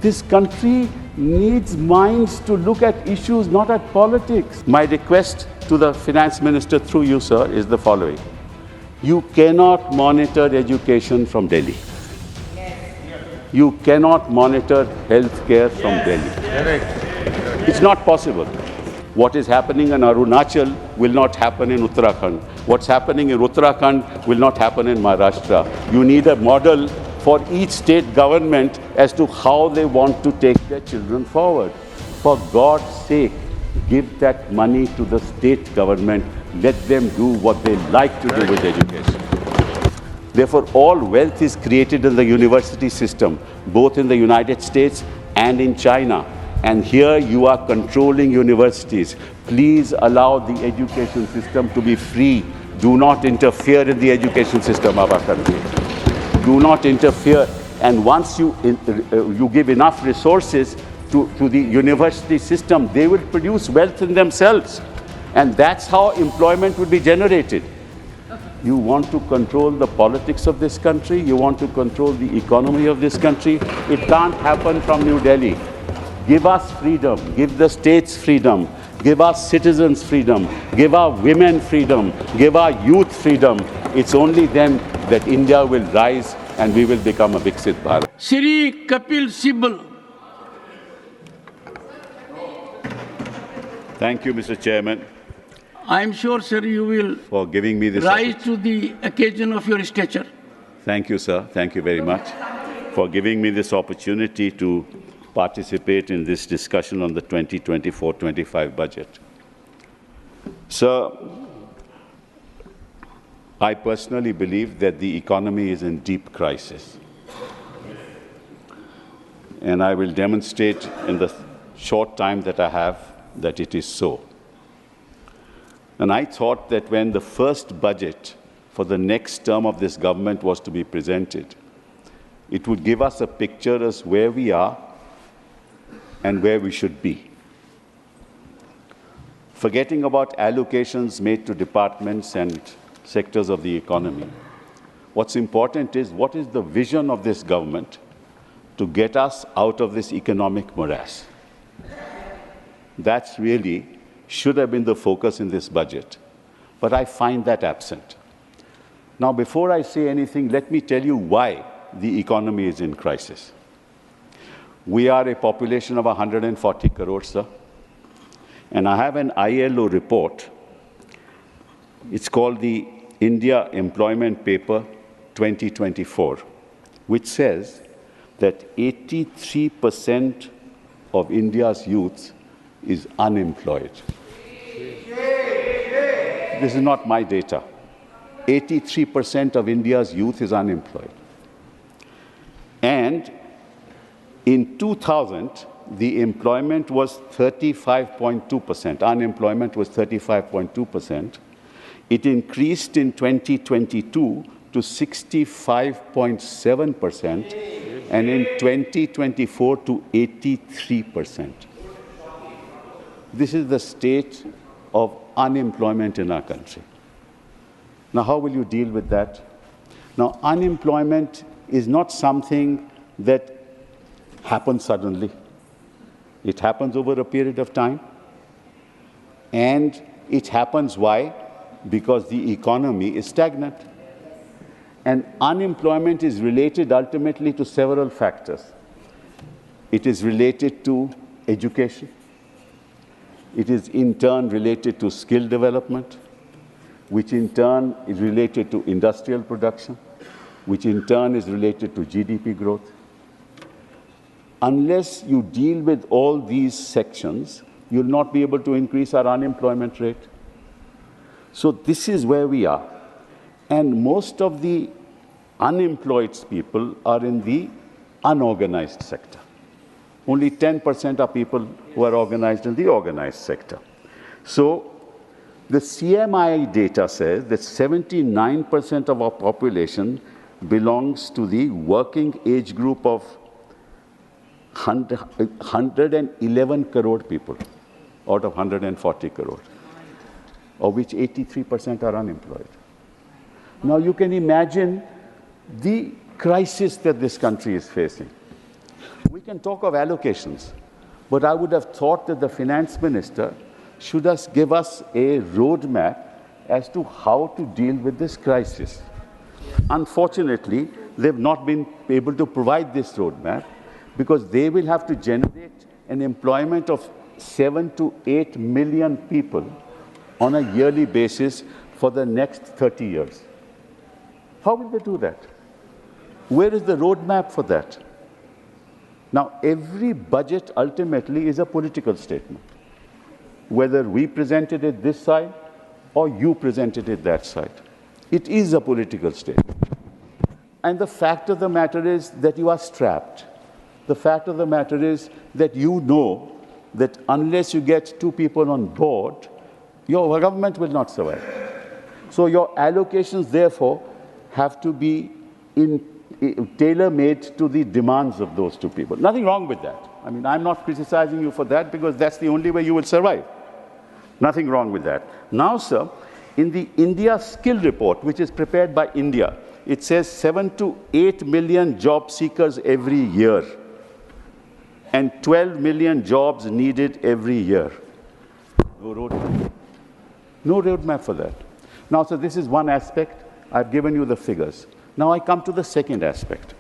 This country needs minds to look at issues, not at politics. My request to the Finance Minister through you, sir, is the following. You cannot monitor education from Delhi. You cannot monitor healthcare from Delhi. Correct. It's not possible. What is happening in Arunachal will not happen in Uttarakhand. What's happening in Uttarakhand will not happen in Maharashtra. You need a model for each state government as to how they want to take their children forward. For God's sake, give that money to the state government. Let them do what they like to do with education. Therefore, all wealth is created in the university system, both in the United States and in China. And here you are controlling universities. Please allow the education system to be free. Do not interfere in the education system of our country. Do not interfere. And once you give enough resources to the university system, they will produce wealth in themselves. And that's how employment would be generated. You want to control the politics of this country. You want to control the economy of this country. It can't happen from New Delhi. Give us freedom. Give the states freedom. Give our citizens freedom. Give our women freedom. Give our youth freedom. It's only then that India will rise and we will become a Viksit Bharat. Shri Kapil Sibal. Thank you, Mr. Chairman. I am sure, sir, you will for giving me this rise to the occasion of your stature. Thank you, sir. Thank you very much for giving me this opportunity to participate in this discussion on the 2024-25 budget. Sir, I personally believe that the economy is in deep crisis. And I will demonstrate in the short time that I have that it is so. And I thought that when the first budget for the next term of this government was to be presented, it would give us a picture as where we are and where we should be. Forgetting about allocations made to departments and sectors of the economy, what's important is what is the vision of this government to get us out of this economic morass. That's really should have been the focus in this budget, but I find that absent. Now, before I say anything, let me tell you why the economy is in crisis. We are a population of 140 crores, sir, and I have an ILO report. It's called the India Employment Paper 2024, which says that 83% of India's youth is unemployed. This is not my data. 83% of India's youth is unemployed. And in 2000, the employment was 35.2%. Unemployment was 35.2%. It increased in 2022 to 65.7%, and in 2024 to 83%. This is the state of unemployment in our country. Now, how will you deal with that? Now, unemployment is not something that happens suddenly. It happens over a period of time. And it happens why? Because the economy is stagnant. And unemployment is related ultimately to several factors. It is related to education. It is in turn related to skill development, which in turn is related to industrial production, which in turn is related to GDP growth. Unless you deal with all these sections, you'll not be able to increase our unemployment rate. So this is where we are. And most of the unemployed people are in the unorganized sector. Only 10% are people who are organized in the organized sector. So the CMI data says that 79% of our population belongs to the working age group of 111 crore people out of 140 crore, of which 83% are unemployed. Now you can imagine the crisis that this country is facing. We can talk of allocations, but I would have thought that the finance minister should give us a roadmap as to how to deal with this crisis. Unfortunately, they've not been able to provide this roadmap because they will have to generate an employment of 7 to 8 million people on a yearly basis for the next 30 years. How will they do that? Where is the roadmap for that? Now, every budget ultimately is a political statement, whether we presented it this side or you presented it that side. It is a political statement. And the fact of the matter is that you are strapped. The fact of the matter is that you know that unless you get 2 people on board, your government will not survive. So your allocations, therefore, have to be tailor-made to the demands of those 2 people. Nothing wrong with that. I mean, I'm not criticizing you for that because that's the only way you will survive. Nothing wrong with that. Now, sir, in the India Skill Report, which is prepared by India, it says 7 to 8 million job seekers every year and 12 million jobs needed every year. No roadmap. No roadmap for that. Now, so this is one aspect. I've given you the figures. Now I come to the second aspect.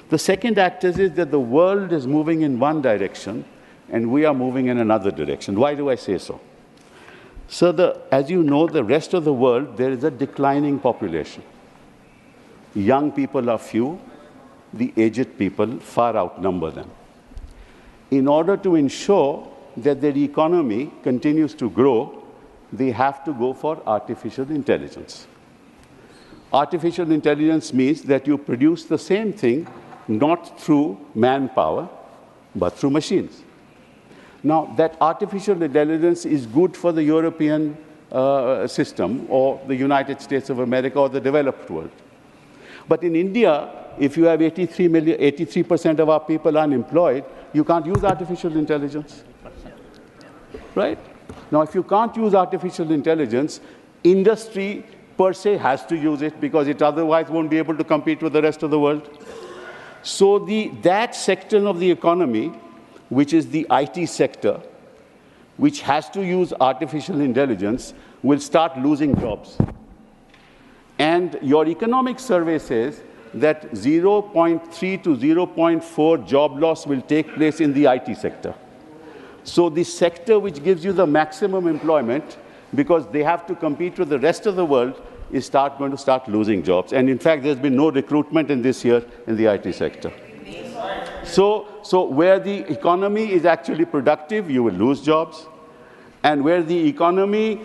The second aspect is that the world is moving in one direction and we are moving in another direction. Why do I say so? So as you know, the rest of the world, there is a declining population. Young people are few, the aged people far outnumber them. In order to ensure that their economy continues to grow, they have to go for artificial intelligence. Artificial intelligence means that you produce the same thing not through manpower, but through machines. Now, that artificial intelligence is good for the European system or the United States of America or the developed world. But in India, if you have 83% of our people unemployed, you can't use artificial intelligence. Right? Now, if you can't use artificial intelligence, industry per se has to use it because it otherwise won't be able to compete with the rest of the world. So that sector of the economy, which is the IT sector, which has to use artificial intelligence, will start losing jobs. And your economic survey says that 0.3 to 0.4 job loss will take place in the IT sector. So the sector which gives you the maximum employment, because they have to compete with the rest of the world, is going to start losing jobs. And in fact, there's been no recruitment in this year in the IT sector. So where the economy is actually productive, you will lose jobs. And where the economy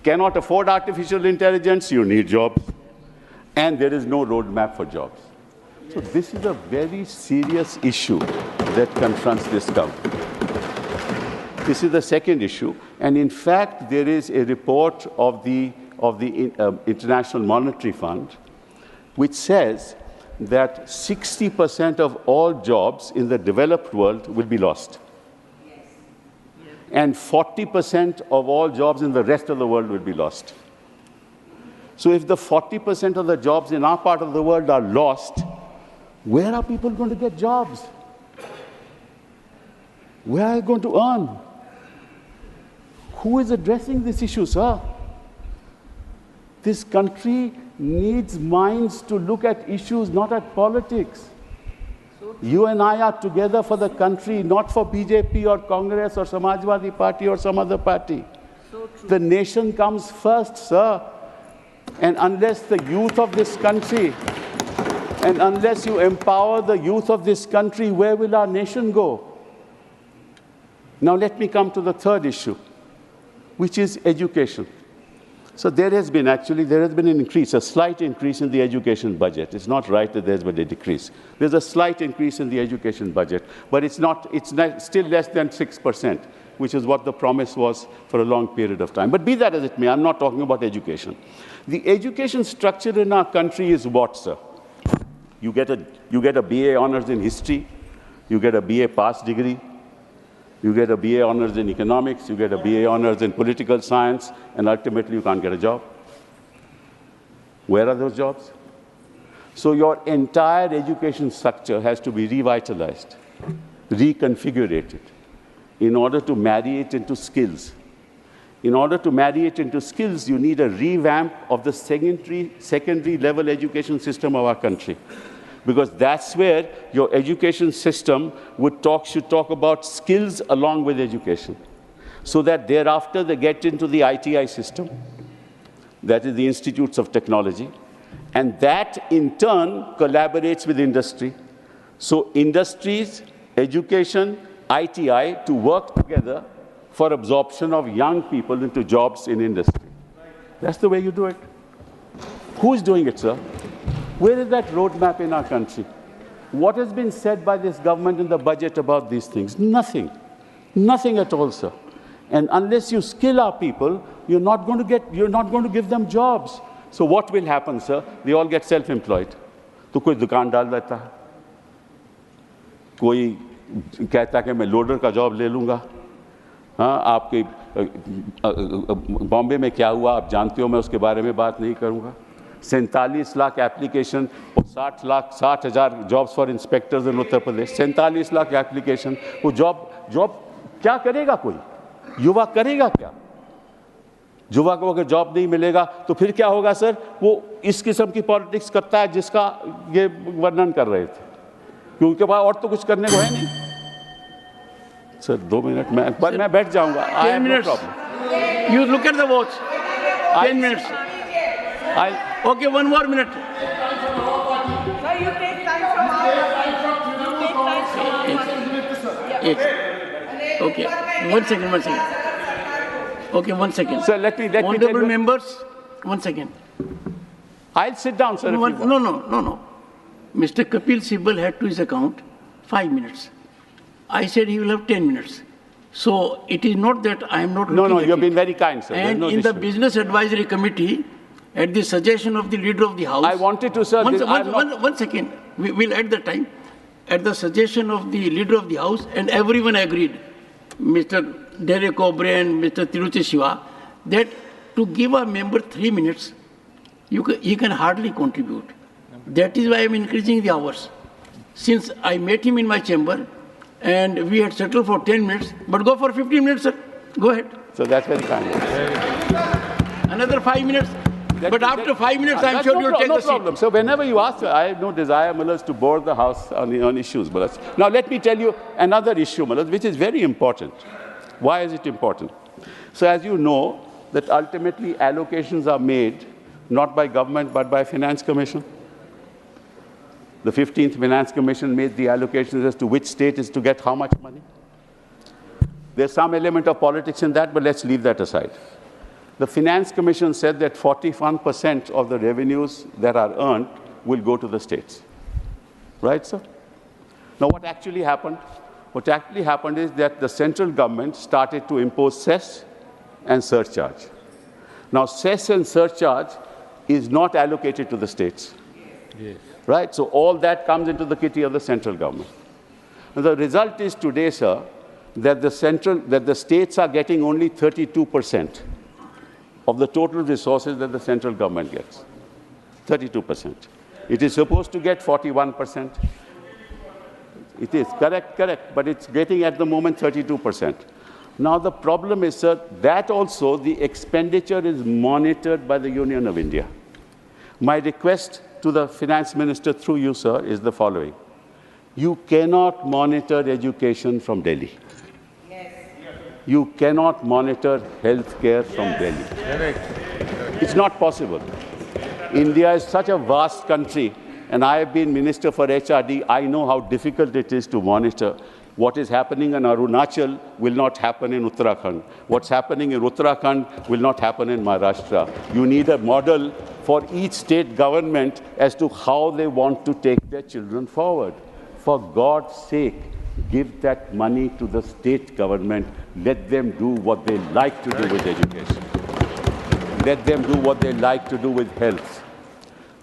cannot afford artificial intelligence, you need jobs. And there is no roadmap for jobs. So this is a very serious issue that confronts this country. This is the second issue. And in fact, there is a report of the International Monetary Fund which says that 60% of all jobs in the developed world will be lost. And 40% of all jobs in the rest of the world will be lost. So if the 40% of the jobs in our part of the world are lost, where are people going to get jobs? Where are they going to earn? Who is addressing this issue, sir? This country needs minds to look at issues, not at politics. You and I are together for the country, not for BJP or Congress or Samajwadi Party or some other party. The nation comes first, sir. And unless the youth of this country, and unless you empower the youth of this country, where will our nation go? Now let me come to the third issue, which is education. So there has been an increase, a slight increase in the education budget. It's not right that there's been a decrease. There's a slight increase in the education budget, but it's still less than 6%, which is what the promise was for a long period of time. But be that as it may, I'm not talking about education. The education structure in our country is what, sir? You get a BA honors in history, you get a BA pass degree, you get a BA honors in economics, you get a BA honors in political science, and ultimately you can't get a job. Where are those jobs? So your entire education structure has to be revitalized. reconfigure it in order to marry it into skills. In order to marry it into skills, you need a revamp of the secondary level education system of our country. Because that's where your education system should talk about skills along with education. So that thereafter they get into the ITI system, that is the Institutes of Technology, and that in turn collaborates with industry. So industries, education, ITI to work together for absorption of young people into jobs in industry. That's the way you do it. Who's doing it, sir? Where is that roadmap in our country? What has been said by this government in the budget about these things? Nothing. Nothing at all, sir. And unless you skill our people, you're not going to give them jobs. So what will happen, sir? They all get self-employed. तो कोई दुकान डाल देता है, कोई कहता है कि मैं लोडर का जॉब ले लूँगा. हाँ, आपके बॉम्बे में क्या हुआ आप जानते हो, मैं उसके बारे में बात नहीं करूँगा. 47 लाख एप्लीकेशन और 60,000 jobs for inspectors in Uttar Pradesh. 47 lakh application. वो जॉब क्या करेगा कोई? युवा करेगा क्या? युवा को अगर जॉब नहीं मिलेगा तो फिर क्या होगा सर? वो इस किस्म की पॉलिटिक्स करता है जिसका ये वर्णन कर रहे थे, क्योंकि उनके पास और तो कुछ करने को है नहीं. सर 2 मिनट मैं बैठ जाऊंगा. 10 minutes. You look at the watch. 10 minutes. Okay, 1 more minute. Sir, you take time from Okay, 1 second. Okay, 1 second. Sir, let me Honorable members, 1 second. I'll sit down, sir. No. Mr. Kapil Sibal had to his account 5 minutes. I said he will have 10 minutes. So it is not that I am not. No, you've been very kind, sir. And in the Business Advisory Committee, at the suggestion of the Leader of the House, I wanted to, sir. One second. We will add the time. At the suggestion of the Leader of the House, and everyone agreed, Mr. Derek O'Brien, Mr. Tiruchi Shiva, that to give a member 3 minutes, he can hardly contribute. That is why I am increasing the hours. Since I met him in my chamber, and we had settled for 10 minutes, but go for 15 minutes, sir. Go ahead. So that's very kind. Another 5 minutes. But after 5 minutes, I'm sure you'll take the seat. No problem. So whenever you ask, I have no desire, Mullahs, to bore the House on issues, Mullahs. Now let me tell you another issue, Mullahs, which is very important. Why is it important? So as you know, that ultimately allocations are made not by government but by Finance Commission. The 15th Finance Commission made the allocations as to which state is to get how much money. There's some element of politics in that, but let's leave that aside. The Finance Commission said that 41% of the revenues that are earned will go to the states. Right, sir? Now, what actually happened? What actually happened is that the central government started to impose cess and surcharge. Now, cess and surcharge is not allocated to the states. Yes. Right? So all that comes into the kitty of the central government. And the result is today, sir, that the states are getting only 32% of the total resources that the central government gets. 32%. It is supposed to get 41%. It is, correct, but it's getting at the moment 32%. Now the problem is, sir, that also the expenditure is monitored by the Union of India. My request to the Finance Minister through you, sir, is the following. You cannot monitor education from Delhi. You cannot monitor healthcare from Delhi. Correct. It's not possible. India is such a vast country, and I have been Minister for HRD. I know how difficult it is to monitor. What is happening in Arunachal will not happen in Uttarakhand. What's happening in Uttarakhand will not happen in Maharashtra. You need a model for each state government as to how they want to take their children forward. For God's sake, give that money to the state government. Let them do what they like to do with education. Let them do what they like to do with health.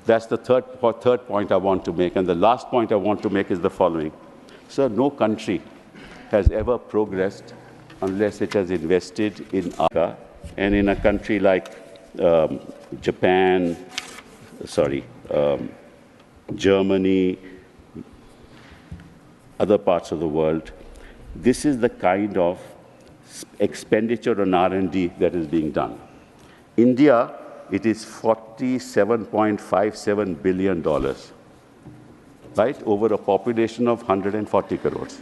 That's the third point I want to make. And the last point I want to make is the following. Sir, no country has ever progressed unless it has invested in Africa. And in a country like Germany, other parts of the world. This is the kind of expenditure on R&D that is being done. India, it is $47.57 billion, right, over a population of 140 crores.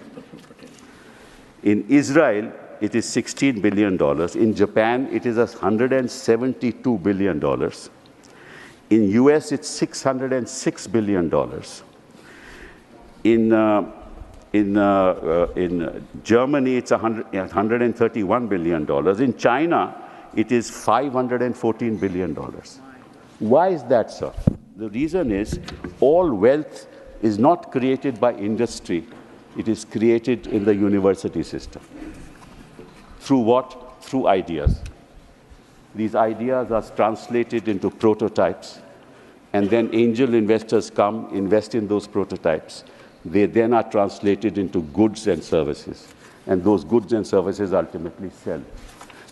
In Israel, it is $16 billion. In Japan, it is $172 billion. In US, it's $606 billion. In Germany, it's $131 billion. In China, it is $514 billion. Why is that, sir? The reason is all wealth is not created by industry. It is created in the university system. Through what? Through ideas. These ideas are translated into prototypes, and then angel investors come, invest in those prototypes. They then are translated into goods and services, and those goods and services ultimately sell.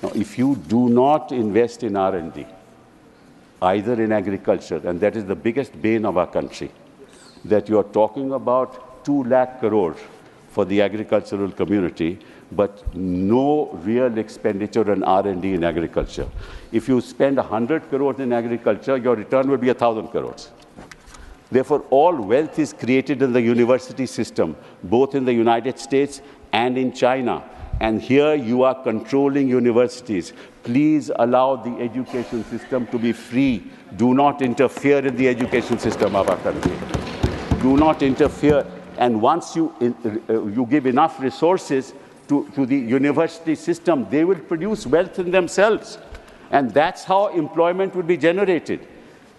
Now, if you do not invest in R&D, either in agriculture, and that is the biggest bane of our country, that you are talking about 2 lakh crores for the agricultural community, but no real expenditure on R&D in agriculture. If you spend 100 crores in agriculture, your return will be 1,000 crores. Therefore, all wealth is created in the university system, both in the United States and in China. And here you are controlling universities. Please allow the education system to be free. Do not interfere in the education system of our country. Do not interfere. And once you give enough resources to the university system, they will produce wealth in themselves. And that's how employment will be generated.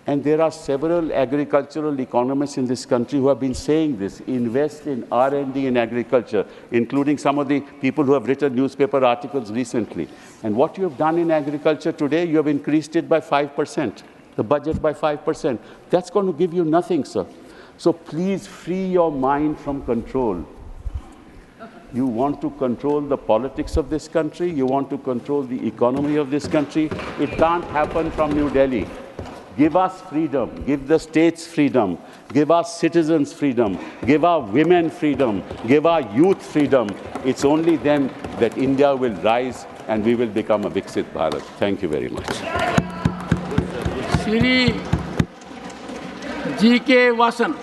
And there are several agricultural economists in this country who have been saying this: invest in R&D in agriculture, including some of the people who have written newspaper articles recently. And what you have done in agriculture today, you have increased it by 5%, the budget by 5%. That's going to give you nothing, sir. So please free your mind from control. You want to control the politics of this country, you want to control the economy of this country. It can't happen from New Delhi. Give us freedom, give the states freedom, give our citizens freedom, give our women freedom, give our youth freedom. It's only then that India will rise and we will become a Viksit Bharat. Thank you very much. Shri G.K. Vasan.